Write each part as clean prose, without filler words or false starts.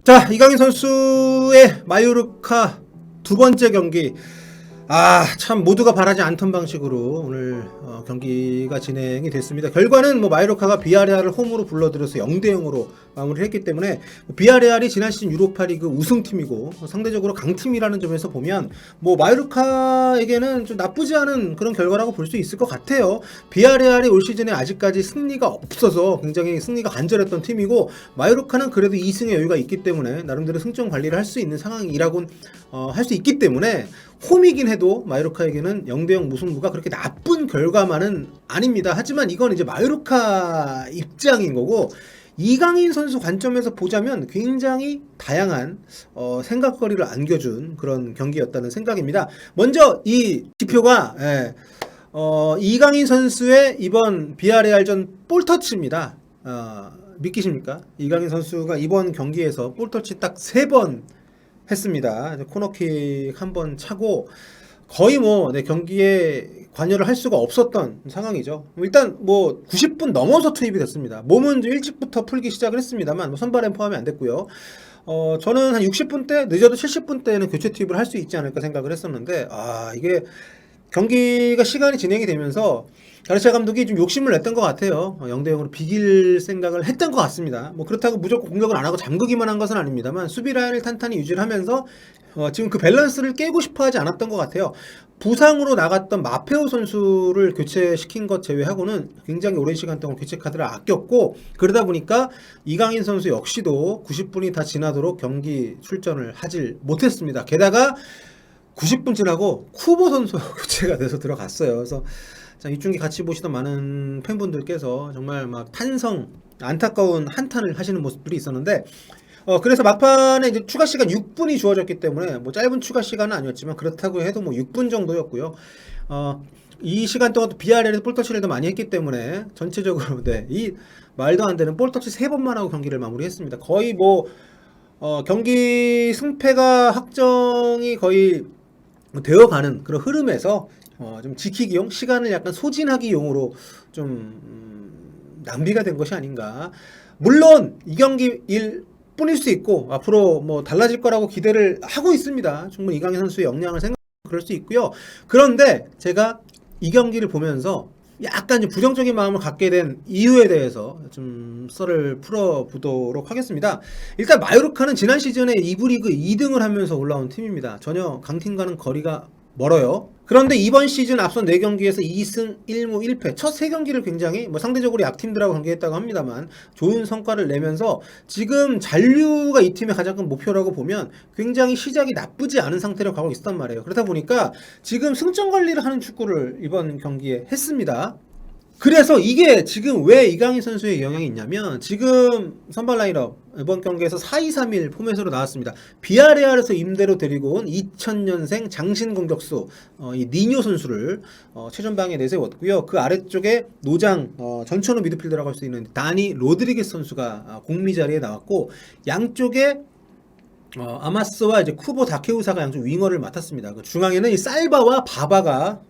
자, 이강인 선수의 마요르카 두 번째 경기. 참 모두가 바라지 않던 방식으로 오늘 경기가 진행이 됐습니다. 결과는 뭐 마요르카가 비아레알을 홈으로 불러들여서 0대0으로 마무리를 했기 때문에 비아레알이 지난 시즌 유로파리그 우승팀이고 상대적으로 강팀이라는 점에서 보면 뭐 마요르카에게는 좀 나쁘지 않은 그런 결과라고 볼 수 있을 것 같아요. 비아레알이 올 시즌에 아직까지 승리가 없어서 굉장히 승리가 간절했던 팀이고 마요르카는 그래도 2승의 여유가 있기 때문에 나름대로 승점 관리를 할 수 있는 상황이라고 할 수 있기 때문에 홈이긴 해도 마요르카에게는 0대0 무승부가 그렇게 나쁜 결과만은 아닙니다. 하지만 이건 이제 마요르카 입장인 거고 이강인 선수 관점에서 보자면 굉장히 다양한 생각거리를 안겨준 그런 경기였다는 생각입니다. 먼저 이 지표가 이강인 선수의 이번 비아레알전 볼터치입니다. 믿기십니까? 이강인 선수가 이번 경기에서 볼터치 딱 3번 했습니다. 코너킥 한 번 차고 거의 뭐 경기에 관여를 할 수가 없었던 상황이죠. 일단 뭐 90분 넘어서 투입이 됐습니다. 몸은 일찍부터 풀기 시작을 했습니다만 뭐 선발엔 포함이 안 됐고요. 저는 한 60분 대 늦어도 70분 대는 교체 투입을 할 수 있지 않을까 생각을 했었는데 이게 경기가 시간이 진행이 되면서 가르시아 감독이 좀 욕심을 냈던 것 같아요. 0대0으로 비길 생각을 했던 것 같습니다. 뭐 그렇다고 무조건 공격을 안 하고 잠그기만 한 것은 아닙니다만 수비 라인을 탄탄히 유지를 하면서 지금 그 밸런스를 깨고 싶어 하지 않았던 것 같아요. 부상으로 나갔던 마페오 선수를 교체시킨 것 제외하고는 굉장히 오랜 시간 동안 교체 카드를 아꼈고 그러다 보니까 이강인 선수 역시도 90분이 다 지나도록 경기 출전을 하질 못했습니다. 게다가 90분 지나고 쿠보 선수 교체가 돼서 들어갔어요. 그래서 이 중계 같이 보시던 많은 팬분들께서 정말 막 안타까운 한탄을 하시는 모습들이 있었는데 그래서 막판에 이제 추가 시간 6분이 주어졌기 때문에 뭐 짧은 추가 시간은 아니었지만 그렇다고 해도 뭐 6분 정도였고요. 이 시간 동안 또 비아레알에서 볼터치를 더 많이 했기 때문에 전체적으로 이 말도 안 되는 볼터치 3번만 하고 경기를 마무리했습니다. 거의 뭐 경기 승패가 확정이 거의 되어가는 그런 흐름에서 좀 지키기용, 시간을 약간 소진하기용으로 좀 낭비가 된 것이 아닌가. 물론 이 경기 뿐일 수 있고 앞으로 뭐 달라질 거라고 기대를 하고 있습니다. 충분히 이강인 선수의 역량을 생각하면 그럴 수 있고요. 그런데 제가 이 경기를 보면서 약간 좀 부정적인 마음을 갖게 된 이유에 대해서 좀 썰을 풀어보도록 하겠습니다. 일단 마요르카는 지난 시즌에 2부 리그 2등을 하면서 올라온 팀입니다. 전혀 강팀과는 거리가 멀어요. 그런데 이번 시즌 앞선 4경기에서 2승 1무 1패 첫 3경기를 굉장히 뭐 상대적으로 약팀들하고 경기했다고 합니다만 좋은 성과를 내면서 지금 잔류가 이 팀의 가장 큰 목표라고 보면 굉장히 시작이 나쁘지 않은 상태로 가고 있었단 말이에요. 그러다 보니까 지금 승점 관리를 하는 축구를 이번 경기에 했습니다. 그래서 이게 지금 왜 이강인 선수의 영향이 있냐면 지금 선발 라인업 이번 경기에서 4-2-3-1 포맷으로 나왔습니다. 비아레알에서 임대로 데리고 온 2000년생 장신 공격수 이 니뇨 선수를 최전방에 내세웠고요. 그 아래쪽에 노장 전천후 미드필더라고 할 수 있는 다니 로드리게스 선수가 공미 자리에 나왔고 양쪽에 아마스와 이제 쿠보 다케우사가 양쪽 윙어를 맡았습니다. 그 중앙에는 이 살바와 바바가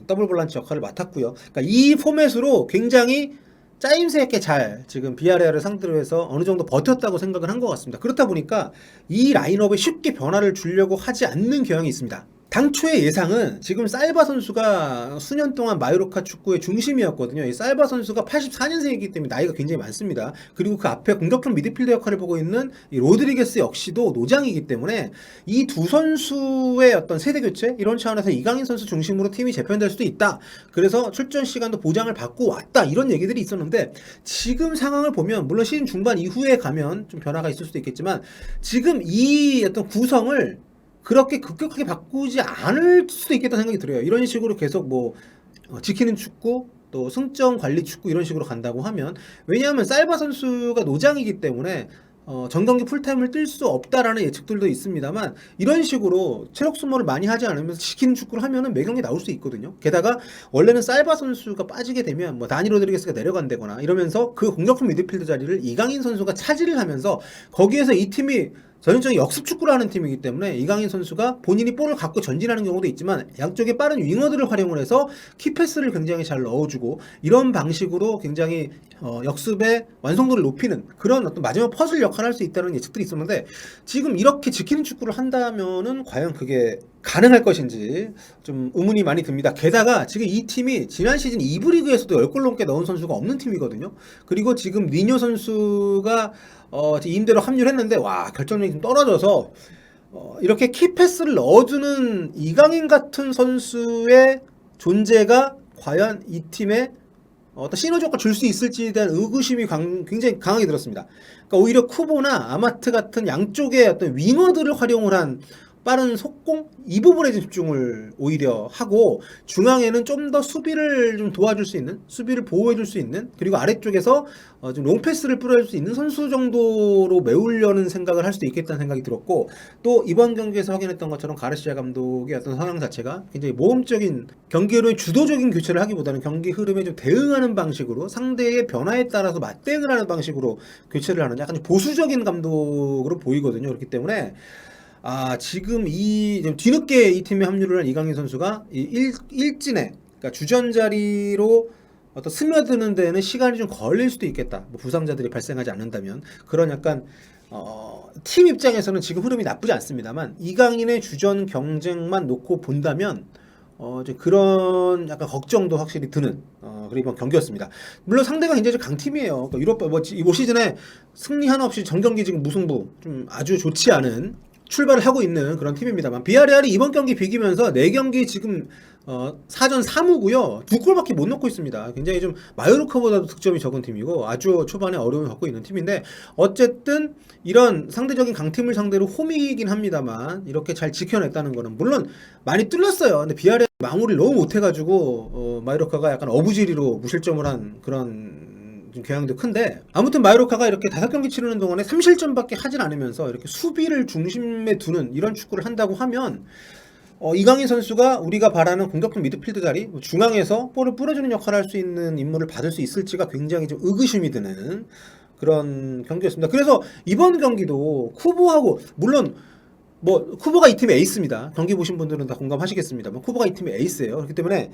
더블 볼란치 역할을 맡았고요. 그러니까 이 포맷으로 굉장히 짜임새 있게 잘 지금 비아레알을 상대로 해서 어느 정도 버텼다고 생각을 한 것 같습니다. 그렇다 보니까 이 라인업에 쉽게 변화를 주려고 하지 않는 경향이 있습니다. 당초의 예상은 지금 살바 선수가 수년 동안 마요르카 축구의 중심이었거든요. 이 살바 선수가 84년생이기 때문에 나이가 굉장히 많습니다. 그리고 그 앞에 공격형 미드필더 역할을 보고 있는 이 로드리게스 역시도 노장이기 때문에 이 두 선수의 어떤 세대 교체 이런 차원에서 이강인 선수 중심으로 팀이 재편될 수도 있다. 그래서 출전 시간도 보장을 받고 왔다. 이런 얘기들이 있었는데 지금 상황을 보면 물론 시즌 중반 이후에 가면 좀 변화가 있을 수도 있겠지만 지금 이 어떤 구성을 그렇게 급격하게 바꾸지 않을 수도 있겠다는 생각이 들어요. 이런 식으로 계속 뭐 지키는 축구 또 승점 관리 축구 이런 식으로 간다고 하면 왜냐하면 살바 선수가 노장이기 때문에 전경기 풀타임을 뛸 수 없다라는 예측들도 있습니다만 이런 식으로 체력 소모를 많이 하지 않으면서 지키는 축구를 하면은 매경기 나올 수 있거든요. 게다가 원래는 살바 선수가 빠지게 되면 뭐 다니 로드리게스가 내려간다거나 이러면서 그 공격형 미드필더 자리를 이강인 선수가 차지를 하면서 거기에서 이 팀이 전형적인 역습 축구를 하는 팀이기 때문에 이강인 선수가 본인이 볼을 갖고 전진하는 경우도 있지만 양쪽에 빠른 윙어들을 활용을 해서 키패스를 굉장히 잘 넣어주고 이런 방식으로 굉장히 역습의 완성도를 높이는 그런 어떤 마지막 퍼즐 역할을 할 수 있다는 예측들이 있었는데 지금 이렇게 지키는 축구를 한다면은 과연 그게 가능할 것인지 좀 의문이 많이 듭니다. 게다가 지금 이 팀이 지난 시즌 2부 리그에서도 10골 넘게 넣은 선수가 없는 팀이거든요. 그리고 지금 니뇨 선수가 임대로 합류를 했는데 와 결정력이 좀 떨어져서 이렇게 키패스를 넣어주는 이강인 같은 선수의 존재가 과연 이 팀에 어떤 시너지 효과를 줄 수 있을지에 대한 의구심이 굉장히 강하게 들었습니다. 그러니까 오히려 쿠보나 아마트 같은 양쪽의 어떤 윙어들을 활용을 한 빠른 속공 이 부분에 집중을 오히려 하고 중앙에는 좀 더 수비를 좀 도와줄 수 있는 수비를 보호해줄 수 있는 그리고 아래쪽에서 좀 롱패스를 뿌려줄 수 있는 선수 정도로 메우려는 생각을 할 수도 있겠다는 생각이 들었고 또 이번 경기에서 확인했던 것처럼 가르시아 감독의 어떤 성향 자체가 굉장히 모험적인 경기로의 주도적인 교체를 하기보다는 경기 흐름에 좀 대응하는 방식으로 상대의 변화에 따라서 맞대응을 하는 방식으로 교체를 하는 약간 좀 보수적인 감독으로 보이거든요. 그렇기 때문에 지금 좀 뒤늦게 이 팀에 합류를 한 이강인 선수가 일진에 그러니까 주전 자리로 어떤 스며드는 데는 시간이 좀 걸릴 수도 있겠다. 뭐 부상자들이 발생하지 않는다면 그런 약간 팀 입장에서는 지금 흐름이 나쁘지 않습니다만 이강인의 주전 경쟁만 놓고 본다면 이제 그런 약간 걱정도 확실히 드는 그리고 이번 경기였습니다. 물론 상대가 굉장히 강팀이에요. 그러니까 유럽 올 시즌에 승리 하나 없이 전경기 지금 무승부 좀 아주 좋지 않은 출발을 하고 있는 그런 팀입니다만 비아레알이 이번 경기 비기면서 4경기 지금 4전 3무고요. 2골밖에 못 넣고 있습니다. 굉장히 좀 마요르카보다도 득점이 적은 팀이고 아주 초반에 어려움을 겪고 있는 팀인데 어쨌든 이런 상대적인 강팀을 상대로 홈이긴 합니다만 이렇게 잘 지켜냈다는 거는 물론 많이 뚫렸어요. 근데 비아레알 마무리를 너무 못해가지고 마요르카가 약간 어부지리로 무실점을 한 그런 좀 경향도 큰데 아무튼 마요르카가 이렇게 5경기 치르는 동안에 3실점밖에 하진 않으면서 이렇게 수비를 중심에 두는 이런 축구를 한다고 하면 이강인 선수가 우리가 바라는 공격형 미드필드 자리 중앙에서 볼을 뿌려주는 역할을 할 수 있는 임무를 받을 수 있을지가 굉장히 좀 의구심이 드는 그런 경기였습니다. 그래서 이번 경기도 쿠보하고 물론 뭐 쿠보가 이 팀의 에이스입니다. 경기 보신 분들은 다 공감하시겠습니다. 쿠보가 이 팀의 에이스예요. 그렇기 때문에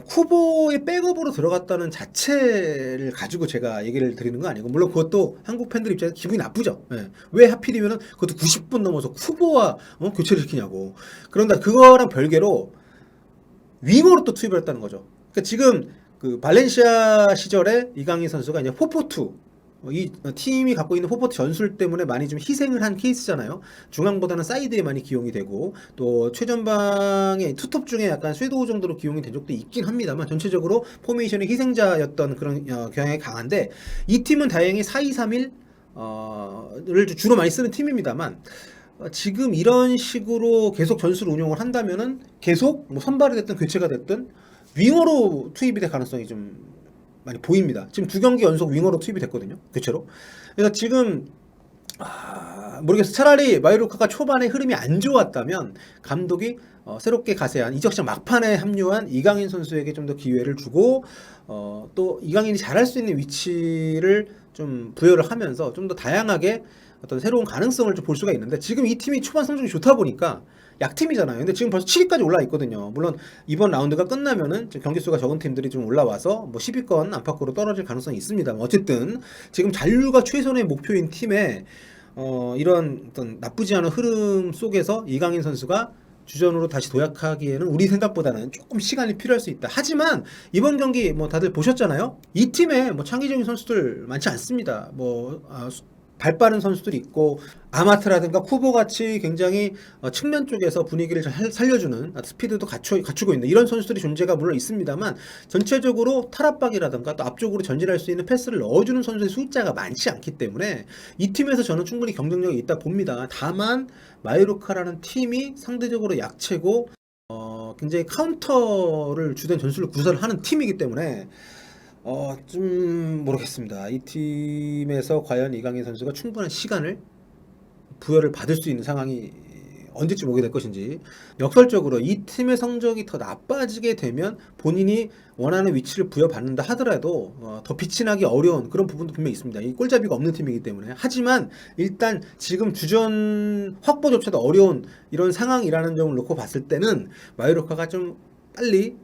쿠보의 백업으로 들어갔다는 자체를 가지고 제가 얘기를 드리는 거 아니고 물론 그것도 한국 팬들 입장에서 기분이 나쁘죠. 예. 왜 하필이면은 그것도 90분 넘어서 쿠보와 교체를 시키냐고. 그런데 그거랑 별개로 윙어로 또 투입을 했다는 거죠. 그러니까 지금 그 발렌시아 시절에 이강인 선수가 이제 442 이 팀이 갖고 있는 포포트 전술 때문에 많이 좀 희생을 한 케이스잖아요. 중앙보다는 사이드에 많이 기용이 되고 또 최전방의 투톱 중에 약간 쇄도우 정도로 기용이 된 적도 있긴 합니다만 전체적으로 포메이션의 희생자였던 그런 경향이 강한데 이 팀은 다행히 4-2-3-1 를 주로 많이 쓰는 팀입니다만 지금 이런 식으로 계속 전술 운용을 한다면은 계속 뭐 선발이 됐든 교체가 됐든 윙어로 투입이 될 가능성이 좀 많이 보입니다. 지금 2경기 연속 윙어로 투입이 됐거든요. 교체로. 그래서 지금 모르겠어. 차라리 마요르카가 초반에 흐름이 안 좋았다면 감독이 새롭게 가세한 이적시장 막판에 합류한 이강인 선수에게 좀 더 기회를 주고 또 이강인이 잘할 수 있는 위치를 좀 부여를 하면서 좀 더 다양하게 어떤 새로운 가능성을 좀 볼 수가 있는데 지금 이 팀이 초반 성적이 좋다 보니까 약팀이잖아요. 근데 지금 벌써 7위까지 올라 있거든요. 물론 이번 라운드가 끝나면은 경기 수가 적은 팀들이 좀 올라와서 뭐 10위권 안팎으로 떨어질 가능성이 있습니다만 어쨌든 지금 잔류가 최선의 목표인 팀에 이런 어떤 나쁘지 않은 흐름 속에서 이강인 선수가 주전으로 다시 도약하기에는 우리 생각보다는 조금 시간이 필요할 수 있다. 하지만 이번 경기 뭐 다들 보셨잖아요. 이 팀에 뭐 창의적인 선수들 많지 않습니다. 발빠른 선수들이 있고 아마트라든가 쿠보 같이 굉장히 측면 쪽에서 분위기를 잘 살려주는 스피드도 갖추고 있는 이런 선수들이 존재가 물론 있습니다만 전체적으로 탈압박이라든가 또 앞쪽으로 전진할 수 있는 패스를 넣어주는 선수의 숫자가 많지 않기 때문에 이 팀에서 저는 충분히 경쟁력이 있다 봅니다. 다만 마요르카라는 팀이 상대적으로 약체고 굉장히 카운터를 주된 전술을 구사를 하는 팀이기 때문에 좀 모르겠습니다. 이 팀에서 과연 이강인 선수가 충분한 시간을 부여를 받을 수 있는 상황이 언제쯤 오게 될 것인지, 역설적으로 이 팀의 성적이 더 나빠지게 되면 본인이 원하는 위치를 부여받는다 하더라도 더 빛이 나기 어려운 그런 부분도 분명히 있습니다. 이 골잡이가 없는 팀이기 때문에. 하지만 일단 지금 주전 확보조차도 어려운 이런 상황이라는 점을 놓고 봤을 때는 마요르카가 좀 빨리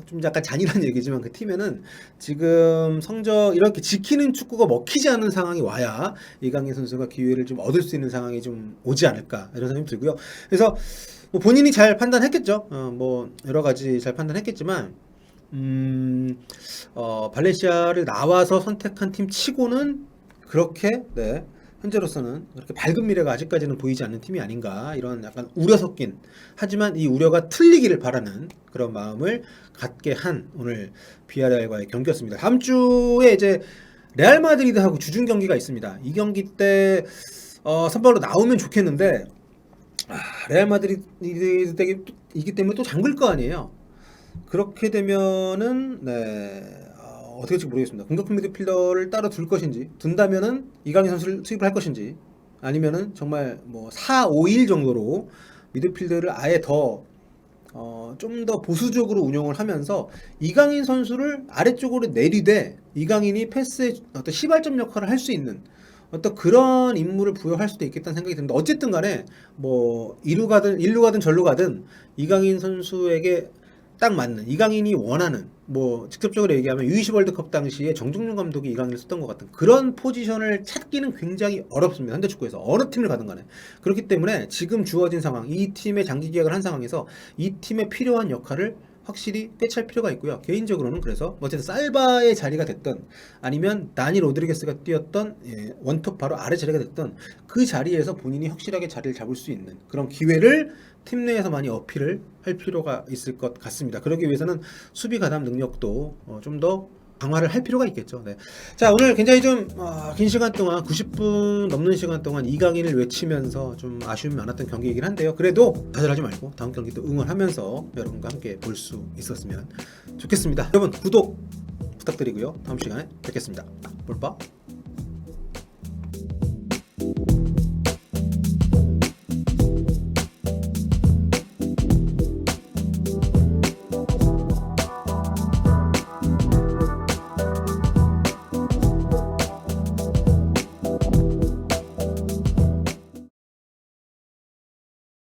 좀 약간 잔인한 얘기지만 그 팀에는 지금 성적 이렇게 지키는 축구가 먹히지 않는 상황이 와야 이강인 선수가 기회를 좀 얻을 수 있는 상황이 좀 오지 않을까 이런 생각이 들고요. 그래서 뭐 본인이 잘 판단했겠죠. 뭐 여러 가지 잘 판단했겠지만 발렌시아를 나와서 선택한 팀 치고는 그렇게 현재로서는 그렇게 밝은 미래가 아직까지는 보이지 않는 팀이 아닌가 이런 약간 우려 섞인 하지만 이 우려가 틀리기를 바라는 그런 마음을 갖게 한 오늘 비아레알과의 경기였습니다. 다음 주에 이제 레알 마드리드하고 주중 경기가 있습니다. 이 경기 때 선발로 나오면 좋겠는데 레알 마드리드이기 때문에 또 잠글 거 아니에요. 그렇게 되면은 어떻게 될지 모르겠습니다. 공격형 미드필더를 따로 둘 것인지, 둔다면은 이강인 선수를 투입을 할 것인지, 아니면은 정말 뭐 4-5-1 정도로 미드필더를 아예 좀 더 보수적으로 운영을 하면서 이강인 선수를 아래쪽으로 내리되 이강인이 패스의 어떤 시발점 역할을 할 수 있는 어떤 그런 임무를 부여할 수도 있겠다는 생각이 듭니다. 어쨌든 간에 뭐 일루 가든 절루 가든 이강인 선수에게 딱 맞는 이강인이 원하는 뭐 직접적으로 얘기하면 U20 월드컵 당시에 정종윤 감독이 이강인을 썼던 것 같은 그런 포지션을 찾기는 굉장히 어렵습니다. 현대축구에서 어느 팀을 가든 간에. 그렇기 때문에 지금 주어진 상황, 이 팀의 장기 계약을 한 상황에서 이 팀에 필요한 역할을 확실히 꿰찰 필요가 있고요. 개인적으로는 그래서 어쨌든 살바의 자리가 됐던 아니면 다니 로드리게스가 뛰었던 원톱 바로 아래 자리가 됐던 그 자리에서 본인이 확실하게 자리를 잡을 수 있는 그런 기회를 팀 내에서 많이 어필을 할 필요가 있을 것 같습니다. 그러기 위해서는 수비 가담 능력도 좀 더 강화를 할 필요가 있겠죠. 네. 자, 오늘 굉장히 좀 긴 시간 동안 90분 넘는 시간 동안 이강인을 외치면서 좀 아쉬움이 많았던 경기이긴 한데요. 그래도 좌절하지 말고 다음 경기도 응원하면서 여러분과 함께 볼 수 있었으면 좋겠습니다. 여러분 구독 부탁드리고요. 다음 시간에 뵙겠습니다. 볼빠